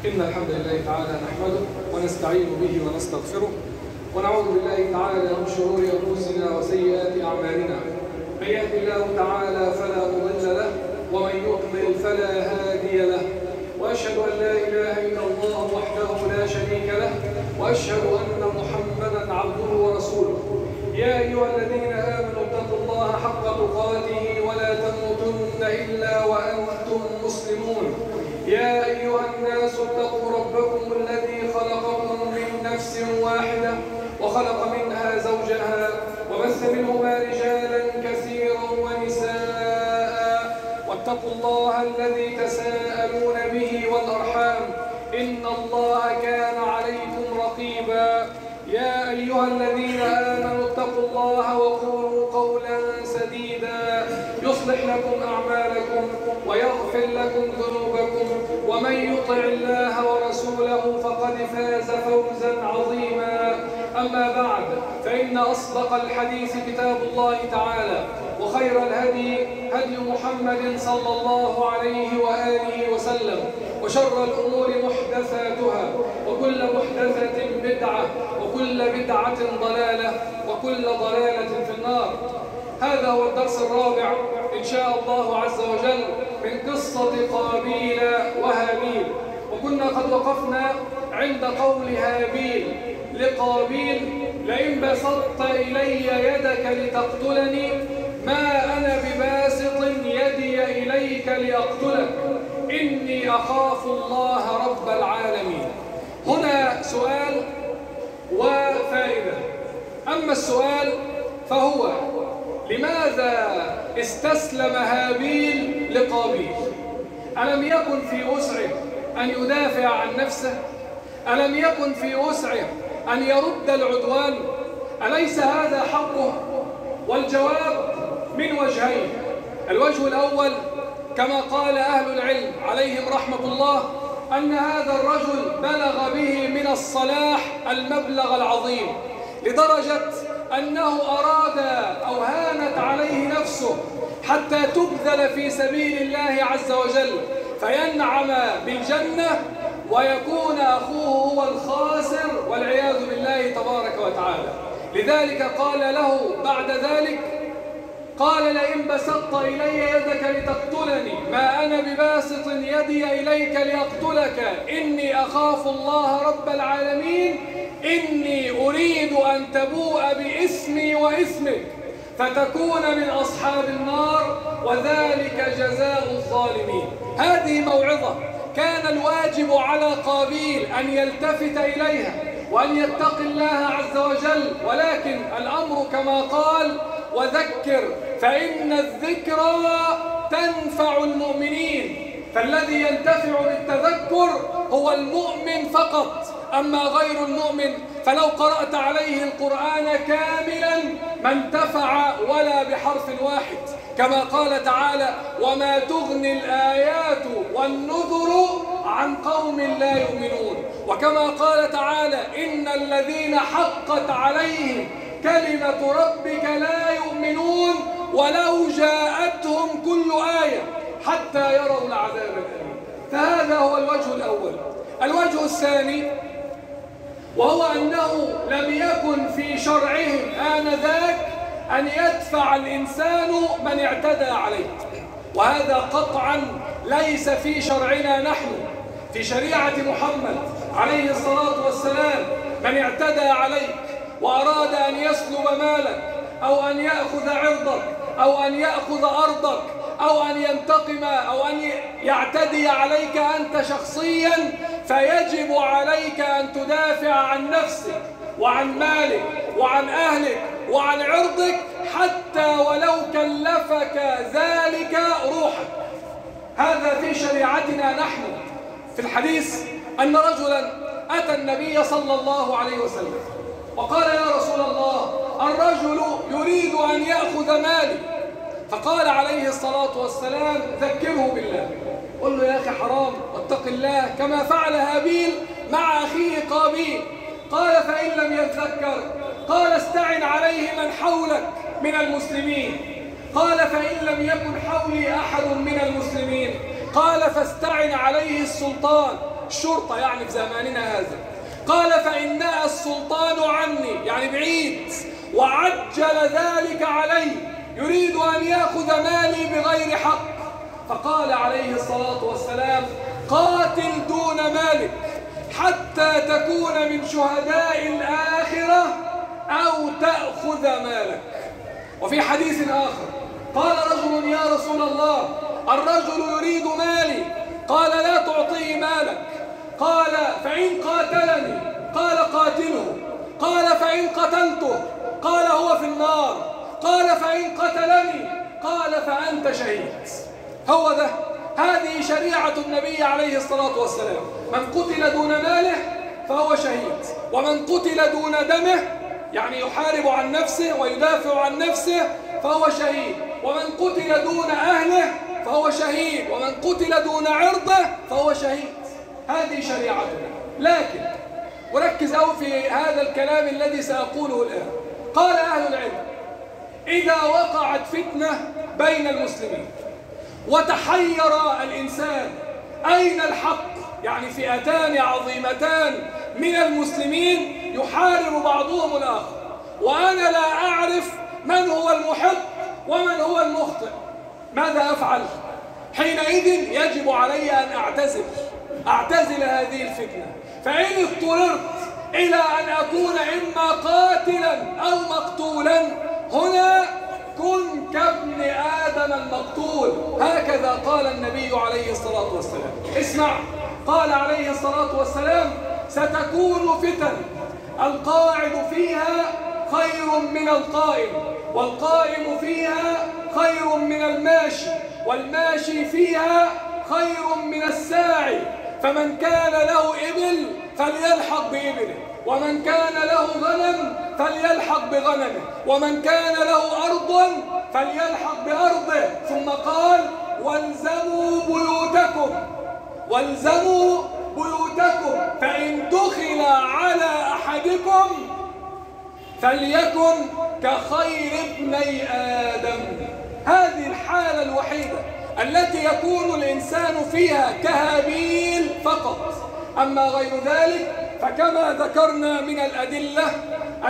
إن الحمد لله تعالى نحمده ونستعين به ونستغفره ونعوذ بالله تعالى من شرور أنفسنا وسيئات أعمالنا. من يهد الله تعالى فلا مضل له ومن يضلل فلا هادي له، وأشهد أن لا إله إلا الله وحده لا شريك له، وأشهد أن محمدا عبده ورسوله. يا أيها الذين آمنوا اتقوا الله حق تقاته ولا تموتن إلا وأنتم مسلمون. يا أيها الناس اتقوا ربكم الذي خلقكم من نفس واحدة وخلق منها زوجها وبث منهما رجالا كثيرا ونساء، واتقوا الله الذي تساءلون به والأرحام إن الله كان عليكم رقيبا. يا أيها الذين آمنوا اتقوا الله وقولوا قولا سديدا يصلح لكم أعمالكم ويغفر لكم ذنوبكم، ومن يطع الله ورسوله فقد فاز فوزا عظيما. أما بعد، فإن أصدق الحديث كتاب الله تعالى، وخير الهدي هدي محمد صلى الله عليه وآله وسلم، وشر الأمور محدثاتها، وكل محدثة بدعة، وكل بدعة ضلالة، وكل ضلالة في النار. هذا هو الدرس الرابع إن شاء الله عز وجل من قصة قابيل وهابيل، وكنا قد وقفنا عند قول هابيل لقابيل: لئن بسطت إلي يدك لتقتلني ما أنا بباسط يدي إليك لأقتلك إني أخاف الله رب العالمين. هنا سؤال وفائدة. أما السؤال فهو: لماذا استسلم هابيل لقابيل؟ ألم يكن في وسعه أن يدافع عن نفسه؟ ألم يكن في وسعه أن يرد العدوان؟ أليس هذا حقه؟ والجواب من وجهين. الوجه الأول كما قال أهل العلم عليهم رحمة الله أن هذا الرجل بلغ به من الصلاح المبلغ العظيم، لدرجة أنه أراد أو هانت عليه نفسه حتى تبذل في سبيل الله عز وجل فينعم بالجنة ويكون أخوه هو الخاسر والعياذ بالله تبارك وتعالى. لذلك قال له بعد ذلك، قال: لئن بسطت إلي يدك لتقتلني ما أنا بباسط يدي إليك لأقتلك إني أخاف الله رب العالمين إني أريد أن تبوء بإثمي وإثمك فتكون من أصحاب النار وذلك جزاء الظالمين. هذه موعظة كان الواجب على قابيل أن يلتفت إليها وأن يتقي الله عز وجل، ولكن الأمر كما قال: وذكر فإن الذكرى تنفع المؤمنين. فالذي ينتفع بالتذكر هو المؤمن فقط، أما غير المؤمن فلو قرأت عليه القرآن كاملا ما انتفع ولا بحرف واحد، كما قال تعالى: وما تغني الآيات والنذر عن قوم لا يؤمنون. وكما قال تعالى: إن الذين حقت عليهم كلمة ربك لا يؤمنون ولو جاءتهم كل آية حتى يروا العذاب الأليم. فهذا هو الوجه الأول. الوجه الثاني وهو أنه لم يكن في شرعهم آنذاك أن يدفع الإنسان من اعتدى عليه، وهذا قطعا ليس في شرعنا نحن. في شريعة محمد عليه الصلاة والسلام من اعتدى عليك وأراد أن يسلب مالك أو أن يأخذ عرضك أو أن يأخذ أرضك أو أن ينتقم أو أن يعتدي عليك أنت شخصيا، فيجب عليك أن تدافع عن نفسك وعن مالك وعن أهلك وعن عرضك حتى ولو كلفك ذلك روحك. هذا في شريعتنا نحن. في الحديث أن رجلا أتى النبي صلى الله عليه وسلم وقال: يا رسول الله، الرجل يريد أن يأخذ مالي. فقال عليه الصلاة والسلام: ذكره بالله. قل له: يا أخي حرام واتق الله، كما فعل هابيل مع أخيه قابيل. قال: فإن لم يتذكر؟ قال: استعن عليه من حولك من المسلمين. قال: فإن لم يكن حولي أحد من المسلمين؟ قال: فاستعن عليه السلطان الشرطة يعني في زماننا هذا. قال فإنها السلطان عني، يعني بعيد، وعجل ذلك علي، يريد أن يأخذ مالي بغير حق. فقال عليه الصلاة والسلام قاتل دون مالك حتى تكون من شهداء الآخرة أو تأخذ مالك. وفي حديث آخر قال رجل يا رسول الله الرجل يريد مالي، قال لا تعطيه مالك. قال فإن قاتلني، قال قاتله. قال فإن قتلته، قال هو في النار. قال فإن قتلني، قال فأنت شهيد. هو ده، هذه شريعة النبي عليه الصلاة والسلام. من قتل دون ماله فهو شهيد، ومن قتل دون دمه يعني يحارب عن نفسه ويدافع عن نفسه فهو شهيد، ومن قتل دون أهله فهو شهيد، ومن قتل دون عرضه فهو شهيد. هذه شريعتنا. لكن وركز أوي في هذا الكلام الذي سأقوله الآن. قال أهل العلم إذا وقعت فتنة بين المسلمين وتحير الإنسان أين الحق، يعني فئتان عظيمتان من المسلمين يحارب بعضهم الآخر، وأنا لا أعرف من هو المحق ومن هو المخطئ، ماذا أفعل؟ حينئذ يجب علي أن أعتزل هذه الفتنة. فإن اضطررت إلى أن أكون إما قاتلا أو مقتولا، هنا كن كابن آدم المقتول، هكذا قال النبي عليه الصلاة والسلام. اسمع، قال عليه الصلاة والسلام ستكون فتن القاعد فيها خير من القائم، والقائم فيها خير من الماشي، والماشي فيها خير من الساعي. فمن كان له إبل فليلحق بإبله، ومن كان له غنم فليلحق بغنمه، ومن كان له أرض فليلحق بأرضه. ثم قال والزموا بيوتكم فإن دخل على أحدكم فليكن كخير ابني آدم. هذه الحالة الوحيدة التي يكون الإنسان فيها كهابيل فقط. أما غير ذلك فكما ذكرنا من الأدلة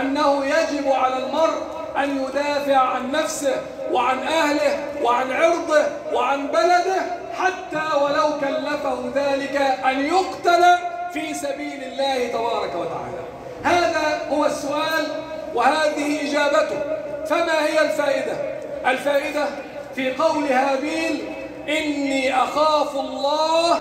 أنه يجب على المرء أن يدافع عن نفسه وعن أهله وعن عرضه وعن بلده، حتى ولو كلفه ذلك أن يقتل في سبيل الله تبارك وتعالى. هذا هو السؤال وهذه إجابته. فما هي الفائدة؟ الفائدة في قول هابيل إني أخاف الله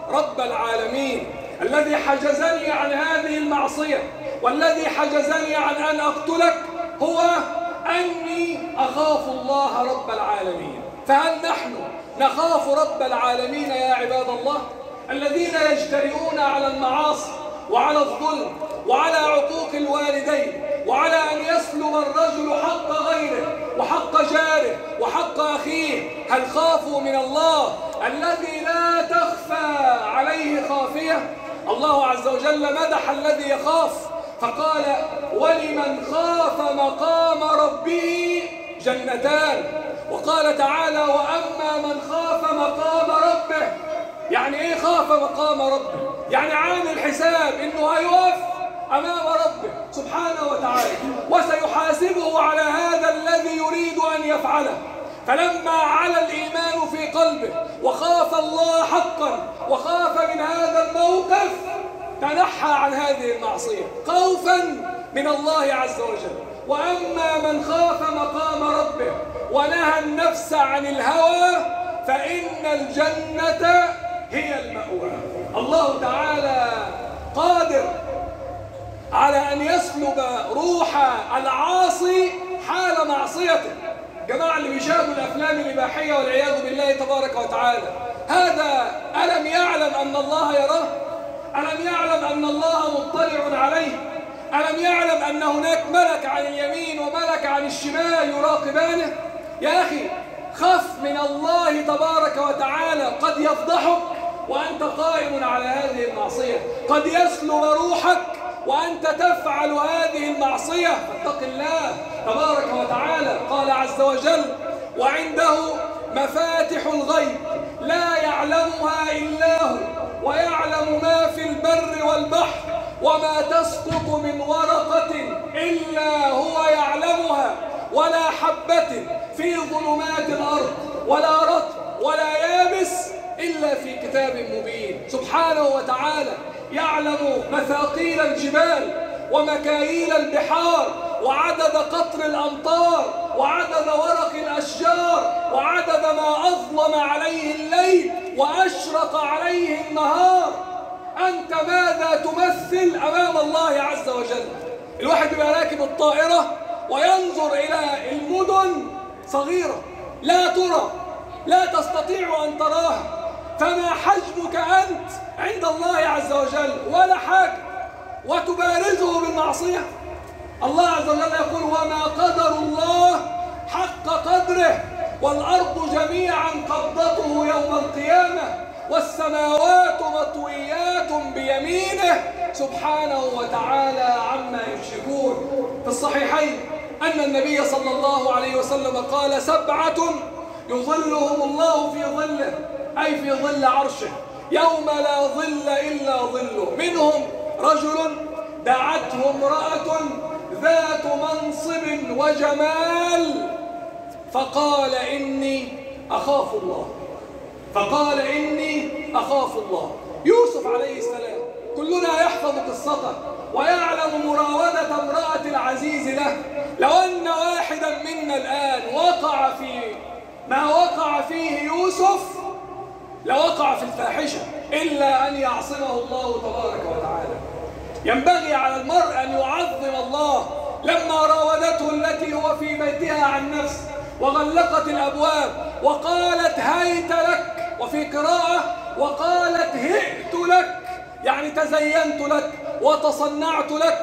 رب العالمين الذي حجزني عن هذه المعصية، والذي حجزني عن أن أقتلك هو أني أخاف الله رب العالمين. فهل نحن نخاف رب العالمين يا عباد الله؟ الذين يجترئون على المعاصي وعلى الظلم وعلى عقوق الوالدين وعلى أن يسلب الرجل حق غيره وحق جاره وحق أخيه، هل خافوا من الله الذي لا تخفى عليه خافية؟ الله عز وجل مدح الذي يخاف فقال ولمن خاف مقام ربه جنتان. وقال تعالى وأما من خاف مقام ربه. يعني إيه خاف مقام ربه؟ يعني عامل حساب إنه هيقف أمام ربه سبحانه وتعالى وسيحاسبه على هذا الذي يريد أن يفعله. فلما علا الإيمان في قلبه وخاف الله حقا وخاف من هذا الموقف تنحى عن هذه المعصية خوفا من الله عز وجل. وأما من خاف مقام ربه ونهى النفس عن الهوى فإن الجنة هي المأوى. الله تعالى قادر على أن يسلب روح العاصي حال معصيته. جماعة اللي بيشاهدوا الأفلام الإباحية والعياذ بالله تبارك وتعالى، هذا ألم يعلم أن الله يراه؟ ألم يعلم أن الله مطلع عليه؟ ألم يعلم أن هناك ملك عن اليمين وملك عن الشمال يراقبانه؟ يا أخي خف من الله تبارك وتعالى، قد يفضحك وأنت قائم على هذه المعصية، قد يسلب روحك وأنت تفعل هذه المعصية، فاتق الله تبارك وتعالى. قال عز وجل وعنده مفاتح الغيب لا يعلمها إلا هو ويعلم ما في البر والبحر وما تسقط من ورقة إلا هو يعلمها ولا حبة في ظلمات الأرض ولا رطب ولا يابس إلا في كتاب مبين. سبحانه وتعالى يعلم مثاقيل الجبال ومكاييل البحار وعدد قطر الأمطار وعدد ورق الأشجار وعدد ما أظلم عليه الليل وأشرق عليه النهار. أنت ماذا تمثل أمام الله عز وجل؟ الواحد يبقى راكب الطائرة وينظر إلى المدن صغيرة لا ترى، لا تستطيع أن تراها، فما حجمك أنت عند الله عز وجل؟ ولا حاجة، وتبارزه بالمعصية. الله عز وجل يقول: وما قدر الله حق قدره والأرض جميعا قبضته يوم القيامة والسماوات مطويات بيمينه سبحانه وتعالى عما يشركون. في الصحيحين أن النبي صلى الله عليه وسلم قال: 7 يظلهم الله في ظله، أي في ظل عرشه، يوم لا ظل إلا ظله. منهم رجل دعته امرأة ذات منصب وجمال فقال: إني أخاف الله. فقال: إني أخاف الله. يوسف عليه السلام كلنا يحفظ قصته ويعلم مراودة امرأة العزيز له. لو أن واحدا منا الآن وقع في ما وقع فيه يوسف لوقع في الفاحشة، إلا أن يعصمه الله تبارك وتعالى. ينبغي على المرء أن يعظم الله. لما راودته التي هو في بيتها عن نفسه وغلقت الأبواب وقالت: هيت لك، وفي قراءة وقالت: هئت لك، يعني تزينت لك وتصنعت لك.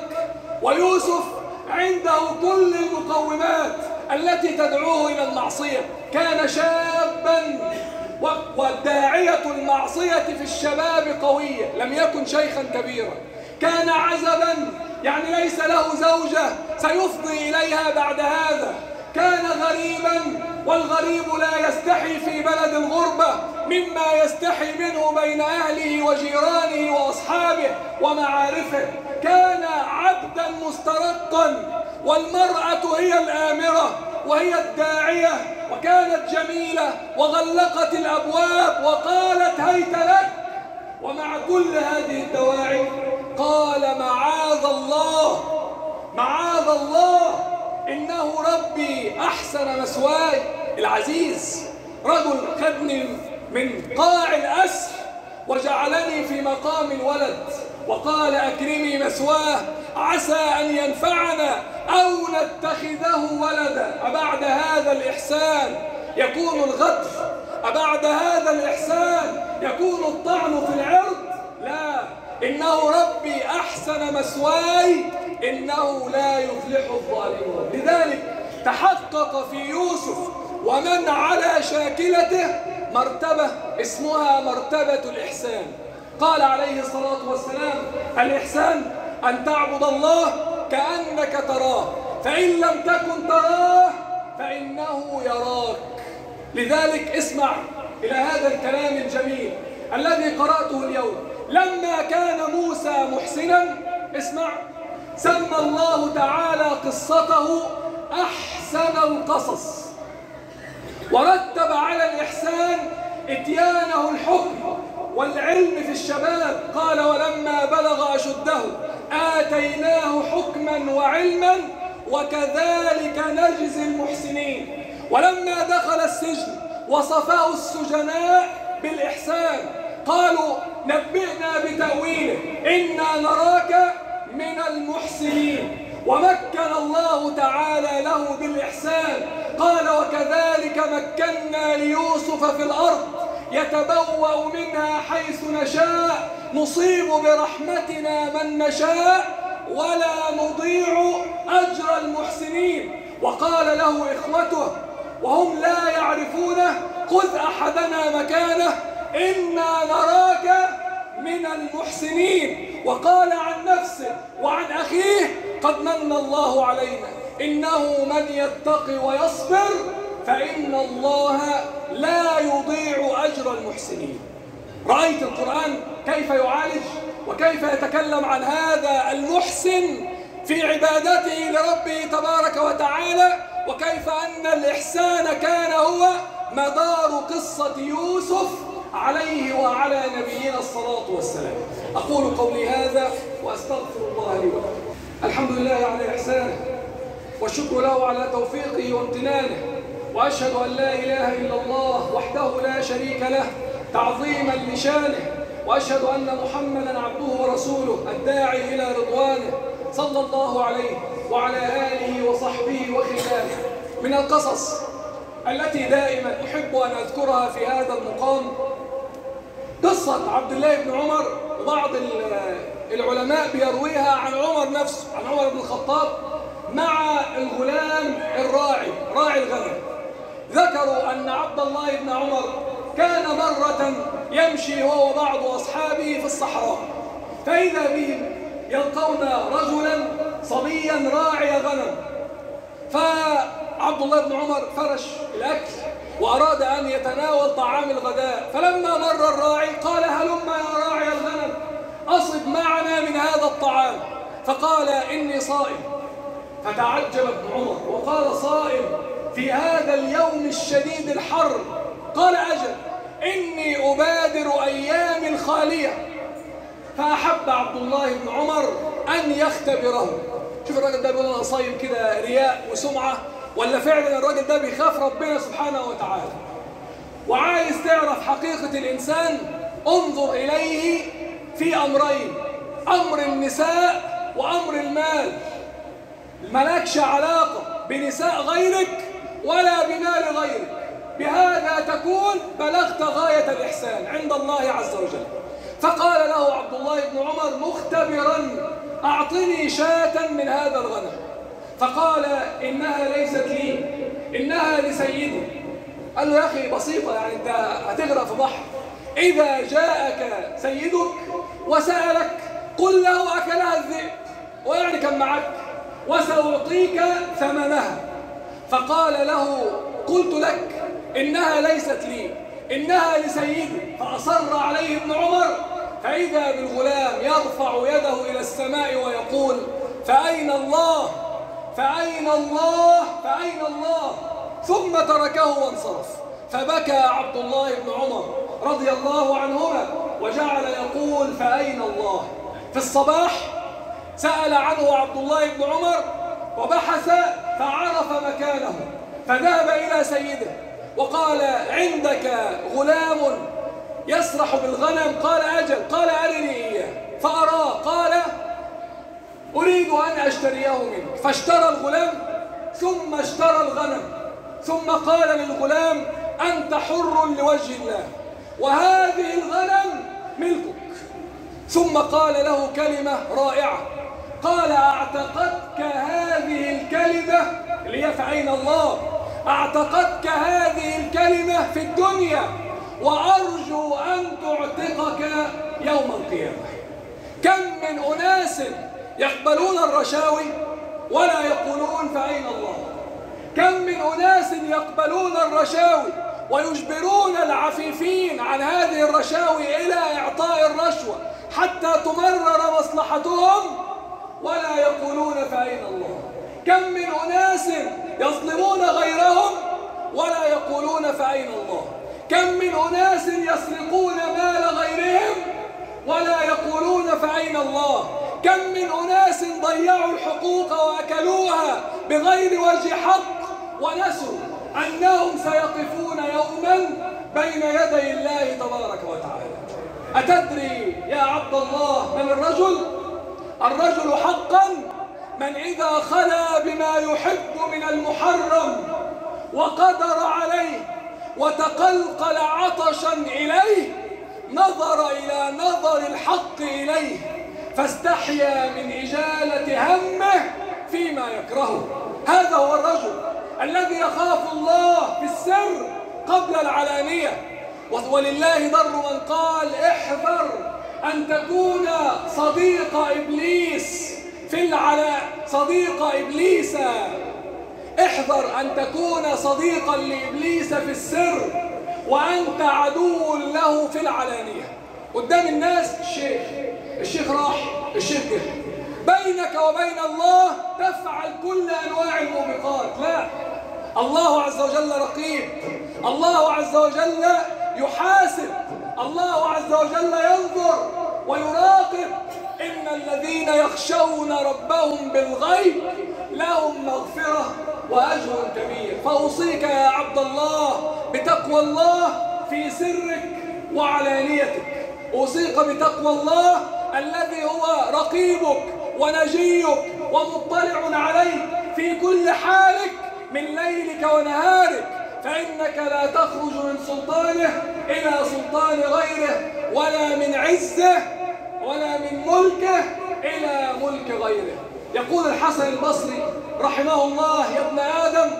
ويوسف عنده كل المقومات التي تدعوه إلى المعصية. كان شابا، والداعية المعصية في الشباب قوية، لم يكن شيخا كبيرا. كان عزبا، يعني ليس له زوجة سيفضي إليها بعد هذا. كان غريبا، والغريب لا يستحي في بلد الغربة مما يستحي منه بين أهله وجيرانه وأصحابه ومعارفه. كان عبدا مسترقا، والمرأة هي الآمرة وهي الداعية، وكانت جميلة وغلقت الأبواب وقالت: هيت لك. ومع كل هذه الدواعي قال: معاذ الله، معاذ الله، إنه ربي أحسن مثواي. العزيز رجل خدني من قاع الأسر وجعلني في مقام الولد وقال: أكرمي مثواه عسى أن ينفعنا أو نتخذه ولدا. أبعد هذا الإحسان يكون الغدر؟ أبعد هذا الإحسان يكون الطعن في العرض؟ لا، إنه ربي أحسن مثواي إنه لا يفلح الظالمون. لذلك تحقق في يوسف ومن على شاكلته مرتبة اسمها مرتبة الإحسان. قال عليه الصلاة والسلام: الإحسان أن تعبد الله كأنك تراه، فإن لم تكن تراه فإنه يراك. لذلك اسمع إلى هذا الكلام الجميل الذي قرأته اليوم. لما كان موسى محسنا، اسمع، سمى الله تعالى قصته أحسن القصص، ورتب على الإحسان إتيانه الحكم والعلم في الشباب. قال: ولما بلغ أشده آتيناه حكما وعلما وكذلك نجزي المحسنين. ولما دخل السجن وصفاه السجناء بالإحسان، قالوا: نبئنا بتأويله إنا نراك من المحسنين. ومكن الله تعالى له بالإحسان. قال: وكذلك مكنا ليوسف في الأرض يتبوأ منها حيث نشاء نصيب برحمتنا من نشاء ولا نضيع أجر المحسنين. وقال له إخوته وهم لا يعرفونه: خذ أحدنا مكانه إنا نراك من المحسنين. وقال عن نفسه وعن أخيه: قد من الله علينا إنه من يتقي ويصبر فإن الله لا يضيع أجر المحسنين. رأيت القرآن كيف يعالج وكيف يتكلم عن هذا المحسن في عبادته لربه تبارك وتعالى، وكيف أن الإحسان كان هو مدار قصة يوسف عليه وعلى نبينا الصلاة والسلام. أقول قولي هذا وأستغفر الله لي ولكم. الحمد لله على إحسانه، والشكر له على توفيقه وامتنانه، وأشهد أن لا إله إلا الله وحده لا شريك له تعظيما لشانه، وأشهد أن محمدا عبده ورسوله الداعي إلى رضوانه صلى الله عليه وعلى آله وصحبه وخلانه. من القصص التي دائما أحب أن أذكرها في هذا المقام قصة عبد الله بن عمر، وبعض العلماء بيرويها عن عمر نفسه، عن عمر بن الخطاب مع الغلام الراعي، راعي الغنم. ذكروا أن عبد الله بن عمر كان مرة يمشي هو وبعض أصحابه في الصحراء، فإذا بهم يلقون رجلا صبيا راعي غنم، فعبد الله بن عمر فرش الأكل وأراد أن يتناول طعام الغداء، فلما مر الراعي قال: هلم يا راعي الغنم أصب معنا من هذا الطعام. فقال: إني صائم. فتعجب ابن عمر وقال: صائم في هذا اليوم الشديد الحر؟ قال: أجل، إني أبادر أيام خالية. فأحب عبد الله بن عمر أن يختبره. شوف الراجل ده بيقول أنا صايم كده رياء وسمعة، ولا فعلا الراجل ده بيخاف ربنا سبحانه وتعالى وعايز تعرف حقيقة الإنسان؟ انظر إليه في أمرين: أمر النساء وأمر المال. مالكش علاقة بنساء غيرك ولا بمال غيرك، بهذا تكون بلغت غاية الإحسان عند الله عز وجل. فقال له عبد الله بن عمر مختبرا: أعطني شاة من هذا الغنم. فقال: إنها ليست لي، إنها لسيدي. قال له: يا أخي بسيطة، يعني أنت هتغرق في بحر. إذا جاءك سيدك وسألك قل له أكلها الذئب، ويعني كان معك، وسأعطيك ثمنها. فقال له: قلت لك إنها ليست لي، إنها لسيدي. فأصر عليه ابن عمر، فإذا بالغلام يرفع يده إلى السماء ويقول: فأين الله؟ فأين الله؟ فأين الله؟ ثم تركه وانصرف. فبكى عبد الله بن عمر رضي الله عنهما وجعل يقول: فأين الله؟ في الصباح سأل عنه عبد الله بن عمر وبحث فعرف مكانه، فذهب إلى سيده وقال: عندك غلام يسرح بالغنم؟ قال: أجل. قال: أرني إياه. فأراه. قال: أريد أن أشتريه منك. فاشترى الغلام ثم اشترى الغنم، ثم قال للغلام: أنت حر لوجه الله، وهذه الغنم ملكك. ثم قال له كلمة رائعة، قال: أعتقدك هذه الكلمة اللي هي فأين الله، أعتقدك هذه الكلمة في الدنيا، وأرجو أن تعتقك يوم القيامة. كم من أناس يقبلون الرشاوي ولا يقولون فأين الله؟ كم من أناس يقبلون الرشاوي ويجبرون العفيفين عن هذه الرشاوي إلى إعطاء الرشوة حتى تمرر مصلحتهم ولا يقولون فأين الله؟ كم من أناس يظلمون غيرهم ولا يقولون فأين الله؟ كم من أناس يسرقون مال غيرهم ولا يقولون فأين الله؟ كم من أناس ضيعوا الحقوق وأكلوها بغير وجه حق ونسوا أنهم سيقفون يوما بين يدي الله تبارك وتعالى. أتدري يا عبد الله من الرجل؟ الرجل حقا من إذا خلا بما يحب من المحرم وقدر عليه وتقلقل عطشا إليه نظر إلى نظر الحق إليه فاستحيا من إجالة همه فيما يكرهه. هذا هو الرجل الذي يخاف الله في السر قبل العلانية. ولله ضر من قال: احذر أن تكون صديق إبليس صديق إبليس، احذر أن تكون صديقا لإبليس في السر وأنت عدو له في العلانية. قدام الناس الشيخ راح، الشيخ جه. بينك وبين الله تفعل كل أنواع الموبقات. لا، الله عز وجل رقيب، الله عز وجل يحاسب، الله عز وجل ينظر ويراقب. إن الذين يخشون ربهم بالغيب لهم مغفرة وأجر كبير. فأوصيك يا عبد الله بتقوى الله في سرك وعلانيتك. أوصيك بتقوى الله الذي هو رقيبك ونجيك ومطلع عليك في كل حالك من ليلك ونهارك، فإنك لا تخرج من سلطانه إلى سلطان غيره، ولا من عزه ولا من ملكه إلى ملك غيره. يقول الحسن البصري رحمه الله: يا ابن آدم،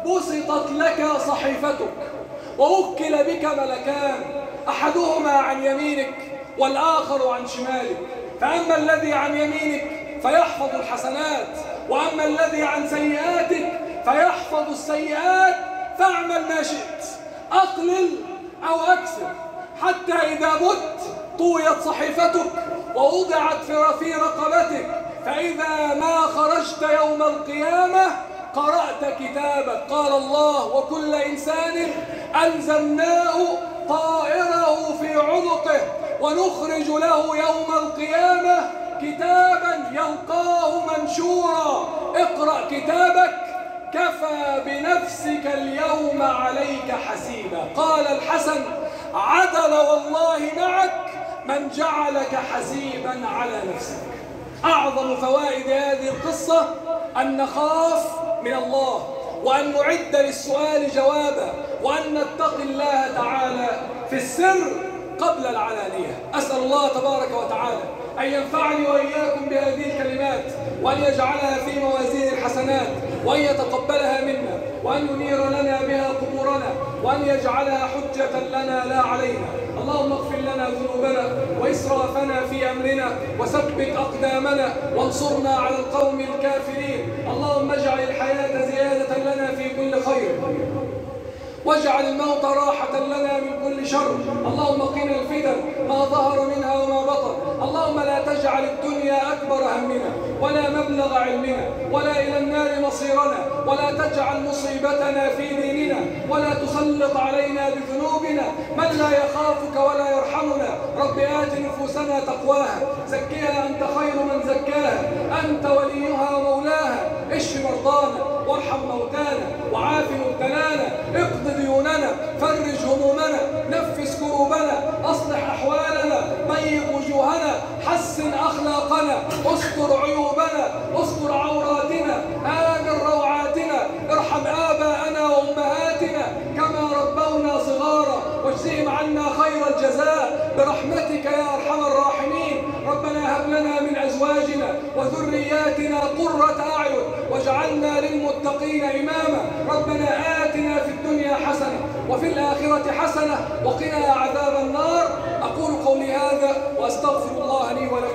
بسطت لك صحيفتك ووكل بك ملكان، أحدهما عن يمينك والآخر عن شمالك، فأما الذي عن يمينك فيحفظ الحسنات، وأما الذي عن سيئاتك فيحفظ السيئات. فاعمل ما شئت، أقلل أو أكثر، حتى إذا مت طويت صحيفتك ووضعت في رقبتك، فإذا ما خرجت يوم القيامة قرأت كتابك. قال الله: وكل إنسان ألزمناه طائره في عنقه ونخرج له يوم القيامة كتابا يلقاه منشورا. اقرأ كتابك كفى بنفسك اليوم عليك حسيبا. قال الحسن: عدل والله معك من جعلك حسيبا على نفسك. أعظم فوائد هذه القصة أن نخاف من الله، وأن نعد للسؤال جوابا، وأن نتقي الله تعالى في السر قبل العلانية. أسأل الله تبارك وتعالى أن ينفعني وإياكم بهذه الكلمات، وأن يجعلها في موازين الحسنات، وأن يتقبلها منا، وأن ينير لنا بها قبورنا، وأن يجعلها حجة لنا لا علينا. اللهم اغفر لنا ذنوبنا وإسرافنا في أمرنا، وثبت أقدامنا، وانصرنا على القوم الكافرين. اللهم اجعل الحياة زيادة لنا في كل خير، واجعل الموت راحة لنا من كل شر. اللهم قنا الفتن ما ظهر منها وما بطن. اللهم لا تجعل الدنيا أكبر همنا ولا مبلغ علمنا ولا إلى النار مصيرنا، ولا تجعل مصيبتنا في ديننا، ولا تسلط علينا بذنوبنا من لا يخافك ولا يرحمنا. رب آت نفوسنا تقواها، زكها أنت خير من زكاها، أنت وليها ومولاها. اشف مرضانا وارحم موتانا وعاف مبتلانا، اقض ديوننا، فرج همومنا، نفس كروبنا، أصلح أحوالنا، طيب وجوهنا، حسن أخلاقنا، استر عيوبنا، استر عوراتنا، آمن روعاتنا، ارحم آباءنا وأمهاتنا كما ربونا صغارا، واجزهم عنا خير الجزاء برحمتك يا أرحم الراحمين. ربنا هب لنا من أزواجنا وذرياتنا قرة أعين واجعلنا للمتقين إماما. ربنا آتنا في الدنيا حسنة وفي الآخرة حسنة وقنا عذاب النار. أقول قولي هذا وأستغفر الله لي ولكم.